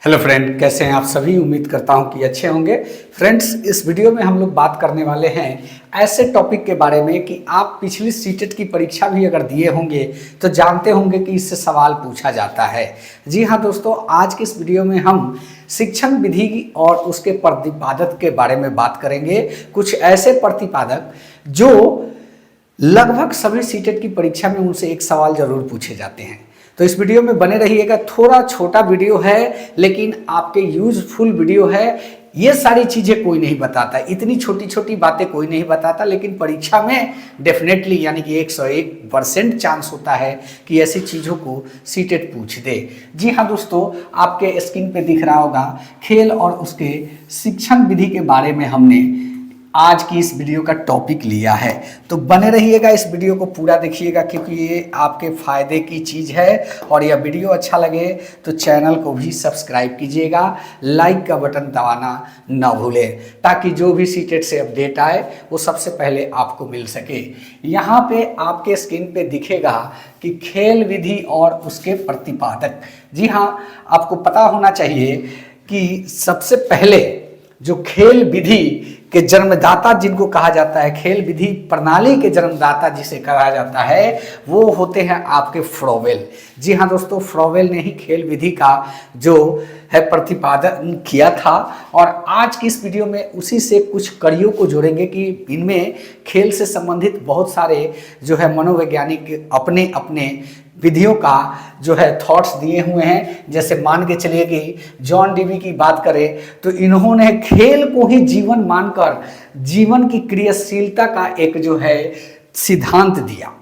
Hello friend, कैसे हैं आप सभी। उम्मीद करता हूं कि अच्छे होंगे। फ्रेंड्स, इस वीडियो में हम लोग बात करने वाले हैं ऐसे टॉपिक के बारे में कि आप पिछली सीटेट की परीक्षा भी अगर दिए होंगे तो जानते होंगे कि इससे सवाल पूछा जाता है। जी हाँ दोस्तों, आज की इस वीडियो में हम शिक्षण विधि और उसके प्रतिपादक के बारे में बात करेंगे। कुछ ऐसे प्रतिपादक जो लगभग सभी सीटेट की परीक्षा में उनसे एक सवाल जरूर पूछे जाते हैं। तो इस वीडियो में बने रहिएगा। थोड़ा छोटा वीडियो है लेकिन आपके यूजफुल वीडियो है। ये सारी चीज़ें कोई नहीं बताता, इतनी छोटी छोटी बातें कोई नहीं बताता, लेकिन परीक्षा में डेफिनेटली यानी कि 101% चांस होता है कि ऐसी चीज़ों को सीटेट पूछ दे। जी हाँ दोस्तों, आपके स्क्रीन पे दिख रहा होगा खेल और उसके शिक्षण विधि के बारे में हमने आज की इस वीडियो का टॉपिक लिया है। तो बने रहिएगा, इस वीडियो को पूरा देखिएगा क्योंकि ये आपके फायदे की चीज़ है। और यह वीडियो अच्छा लगे तो चैनल को भी सब्सक्राइब कीजिएगा, लाइक का बटन दबाना ना भूलें ताकि जो भी सीटेट से अपडेट आए वो सबसे पहले आपको मिल सके। यहाँ पे आपके स्क्रीन पे दिखेगा कि खेल विधि और उसके प्रतिपादक। जी हाँ, आपको पता होना चाहिए कि सबसे पहले जो खेल विधि के जन्मदाता जिनको कहा जाता है, खेल विधि प्रणाली के जन्मदाता जिसे कहा जाता है, वो होते हैं आपके फ्रोवेल। जी हाँ दोस्तों, फ्रोवेल ने ही खेल विधि का जो है प्रतिपादन किया था। और आज की इस वीडियो में उसी से कुछ कड़ियों को जोड़ेंगे कि इनमें खेल से संबंधित बहुत सारे जो है मनोवैज्ञानिक अपने अपने विधियों का जो है थॉट्स दिए हुए हैं। जैसे मान के चलिए कि जॉन डीवी की बात करें तो इन्होंने खेल को ही जीवन मानकर जीवन की क्रियाशीलता का एक जो है सिद्धांत दिया।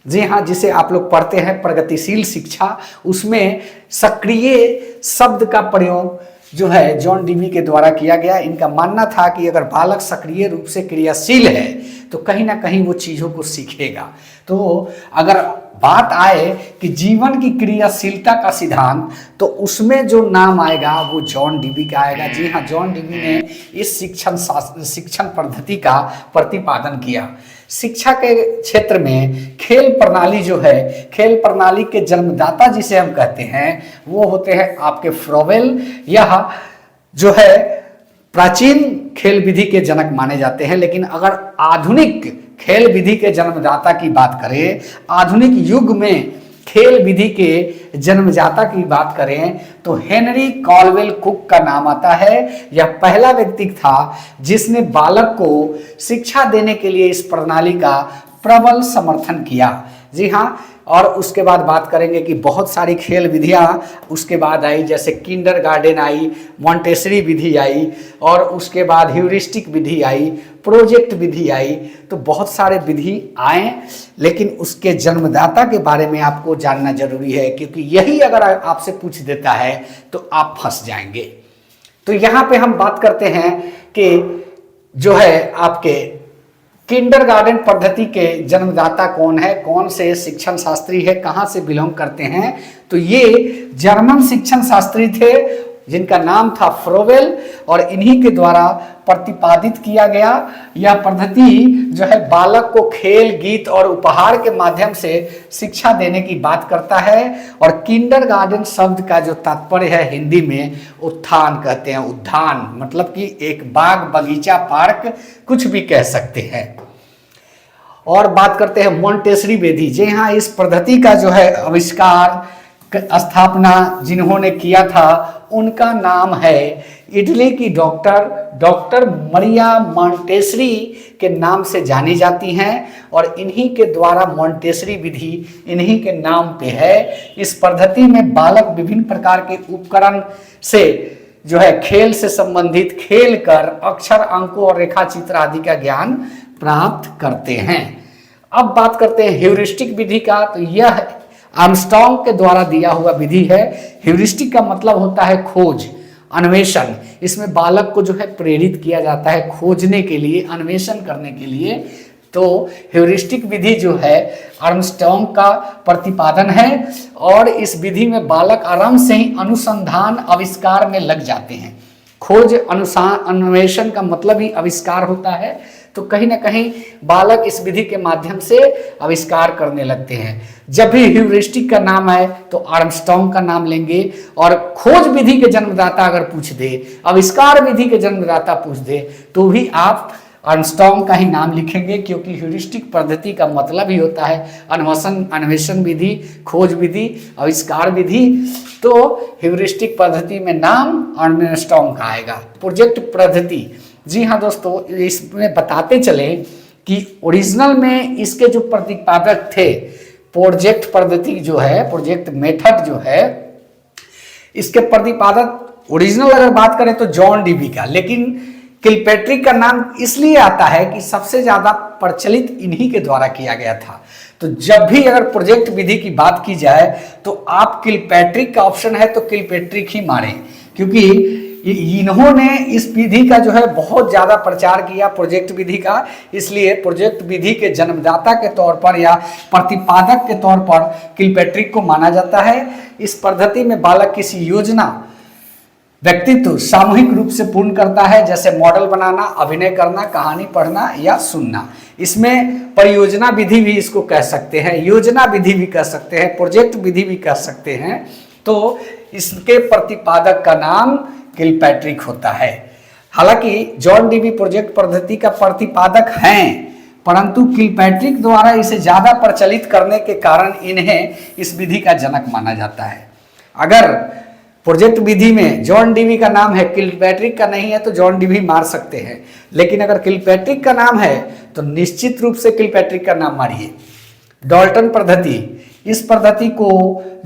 जी हाँ, जिसे आप लोग पढ़ते हैं प्रगतिशील शिक्षा, उसमें सक्रिय शब्द का प्रयोग जो है जॉन डीवी के द्वारा किया गया। इनका मानना था कि अगर बालक सक्रिय रूप से क्रियाशील है तो कहीं ना कहीं वो चीज़ों को सीखेगा। तो अगर बात आए कि जीवन की क्रियाशीलता का सिद्धांत, तो उसमें जो नाम आएगा वो जॉन डीवी का आएगा। जी हाँ, जॉन डीवी ने इस शिक्षण पद्धति का प्रतिपादन किया। शिक्षा के क्षेत्र में खेल प्रणाली जो है, खेल प्रणाली के जन्मदाता जिसे हम कहते हैं, वो होते हैं आपके फ्रोवेल। यह जो है प्राचीन खेल विधि के जनक माने जाते हैं। लेकिन अगर आधुनिक खेल विधि के जन्मदाता की बात करें, आधुनिक युग में खेल विधि के जन्मदाता की बात करें तो हेनरी कॉलवेल कुक का नाम आता है। यह पहला व्यक्ति था जिसने बालक को शिक्षा देने के लिए इस प्रणाली का प्रबल समर्थन किया। जी हाँ, और उसके बाद बात करेंगे कि बहुत सारी खेल विधियाँ उसके बाद आई, जैसे किंडरगार्टन आई, मॉन्टेसरी विधि आई, और उसके बाद ह्यूरिस्टिक विधि आई, प्रोजेक्ट विधि आई। तो बहुत सारे विधि आए, लेकिन उसके जन्मदाता के बारे में आपको जानना जरूरी है क्योंकि यही अगर आपसे पूछ देता है तो आप फंस जाएंगे। तो यहाँ पे हम बात करते हैं कि जो है आपके किंडरगार्टन पद्धति के जन्मदाता कौन है, कौन से शिक्षण शास्त्री है, कहाँ से बिलोंग करते हैं। तो ये जर्मन शिक्षण शास्त्री थे जिनका नाम था फ्रोवेल, और इन्हीं के द्वारा प्रतिपादित किया गया। यह पद्धति जो है बालक को खेल, गीत और उपहार के माध्यम से शिक्षा देने की बात करता है। और किंडरगार्टन शब्द का जो तात्पर्य है हिंदी में उत्थान कहते हैं। उद्यान मतलब कि एक बाग, बगीचा, पार्क कुछ भी कह सकते हैं। और बात करते हैं मॉन्टेसरी विधि। जी हाँ, इस पद्धति का जो है आविष्कार, स्थापना जिन्होंने किया था उनका नाम है इटली की डॉक्टर मरिया मॉन्टेसरी के नाम से जानी जाती हैं। और इन्हीं के द्वारा मॉन्टेसरी विधि इन्हीं के नाम पे है। इस पद्धति में बालक विभिन्न प्रकार के उपकरण से जो है खेल से संबंधित खेल कर अक्षर, अंकों और रेखा चित्र आदि का ज्ञान प्राप्त करते हैं। अब बात करते हैं ह्यूरिस्टिक विधि का। तो यह आर्मस्ट्रांग के द्वारा दिया हुआ विधि है। ह्यूरिस्टिक का मतलब होता है खोज, अन्वेषण। इसमें बालक को जो है प्रेरित किया जाता है खोजने के लिए, अन्वेषण करने के लिए। तो ह्यूरिस्टिक विधि जो है आर्मस्ट्रांग का प्रतिपादन है। और इस विधि में बालक आराम से ही अनुसंधान, आविष्कार में लग जाते हैं। खोज अन्वेषण का मतलब ही आविष्कार होता है। तो कहीं ना कहीं बालक इस विधि के माध्यम से आविष्कार करने लगते हैं। जब भी ह्यूरिस्टिक का नाम आए तो आर्मस्ट्रांग का नाम लेंगे, और खोज विधि के जन्मदाता अगर पूछ दे, आविष्कार विधि के जन्मदाता पूछ दे, तो भी आप आर्मस्ट्रांग का ही नाम लिखेंगे, क्योंकि ह्यूरिस्टिक पद्धति का मतलब ही होता है अन्वेषण विधि, खोज विधि, आविष्कार विधि। तो ह्यूरिस्टिक पद्धति में नाम आर्मस्ट्रांग का आएगा। प्रोजेक्ट पद्धति, जी हाँ दोस्तों, इसमें बताते चले कि ओरिजिनल में इसके जो प्रतिपादक थे, प्रोजेक्ट पद्धति जो है, प्रोजेक्ट मेथड जो है, इसके प्रतिपादक ओरिजिनल अगर बात करें तो जॉन डीवी का, लेकिन किलपैट्रिक का नाम इसलिए आता है कि सबसे ज्यादा प्रचलित इन्हीं के द्वारा किया गया था। तो जब भी अगर प्रोजेक्ट विधि की बात की जाए तो आप किलपैट्रिक का ऑप्शन है तो किलपैट्रिक ही मारें, क्योंकि इन्होंने इस विधि का जो है बहुत ज़्यादा प्रचार किया, प्रोजेक्ट विधि का। इसलिए प्रोजेक्ट विधि के जन्मदाता के तौर पर या प्रतिपादक के तौर पर किलपैट्रिक को माना जाता है। इस पद्धति में बालक किसी योजना, व्यक्तित्व सामूहिक रूप से पूर्ण करता है, जैसे मॉडल बनाना, अभिनय करना, कहानी पढ़ना या सुनना। इसमें परियोजना विधि भी इसको कह सकते हैं, योजना विधि भी कह सकते हैं, प्रोजेक्ट विधि भी कह सकते हैं। तो इसके प्रतिपादक का नाम किलपैट्रिक होता है। हालांकि जॉन डीवी प्रोजेक्ट पद्धति का प्रतिपादक हैं, परंतु किलपैट्रिक द्वारा इसे ज्यादा प्रचलित करने के कारण इन्हें इस विधि का जनक माना जाता है। अगर प्रोजेक्ट विधि में जॉन डीवी का नाम है, किलपैट्रिक का नहीं है, तो जॉन डीवी मार सकते हैं। लेकिन अगर किलपैट्रिक का नाम है तो निश्चित रूप से किलपैट्रिक का नाम मारिए। डाल्टन पद्धति, इस पद्धति को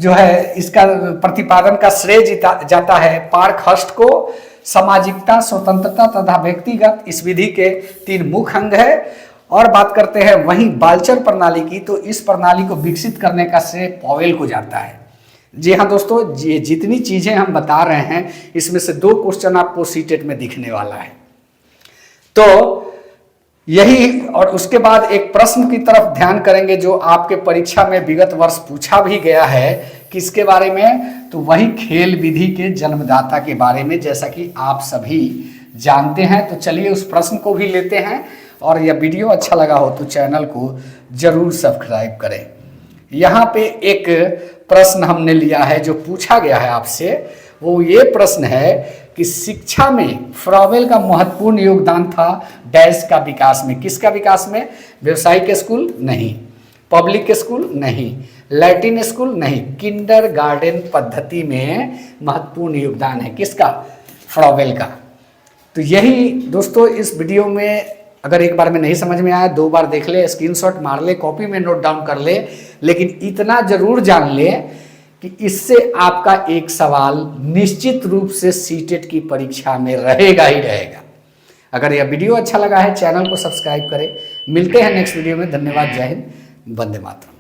जो है, इसका प्रतिपादन का श्रेय जाता है पार्कहर्स्ट को। सामाजिकता, स्वतंत्रता तथा व्यक्तिगत इस विधि के 3 मुख्य अंग है। और बात करते हैं वहीं बाल्चर प्रणाली की, तो इस प्रणाली को विकसित करने का श्रेय पॉवेल को जाता है। जी हाँ दोस्तों, ये जितनी चीजें हम बता रहे हैं, इसमें से 2 क्वेश्चन आपको सीटेट में दिखने वाला है। तो यही, और उसके बाद एक प्रश्न की तरफ ध्यान करेंगे जो आपके परीक्षा में विगत वर्ष पूछा भी गया है। किसके बारे में? तो वही खेल विधि के जन्मदाता के बारे में, जैसा कि आप सभी जानते हैं। तो चलिए उस प्रश्न को भी लेते हैं, और यह वीडियो अच्छा लगा हो तो चैनल को जरूर सब्सक्राइब करें। यहाँ पे एक प्रश्न हमने लिया है जो पूछा गया है आपसे, वो ये प्रश्न है कि शिक्षा में फ्रॉवेल का महत्वपूर्ण योगदान था डैश का विकास में। किसका विकास में? व्यावसायिक स्कूल नहीं, पब्लिक स्कूल नहीं, लैटिन स्कूल नहीं, किंडरगार्टन पद्धति में महत्वपूर्ण योगदान है किसका? फ्रॉवेल का। तो यही दोस्तों इस वीडियो में, अगर एक बार में नहीं समझ में आया 2 बार देख ले, स्क्रीनशॉट मार ले, कॉपी में नोट डाउन कर ले, लेकिन इतना जरूर जान ले कि इससे आपका एक सवाल निश्चित रूप से सीटेट की परीक्षा में रहेगा ही रहेगा। अगर यह वीडियो अच्छा लगा है, चैनल को सब्सक्राइब करें। मिलते हैं नेक्स्ट वीडियो में। धन्यवाद। जय हिंद, वंदे मातरम।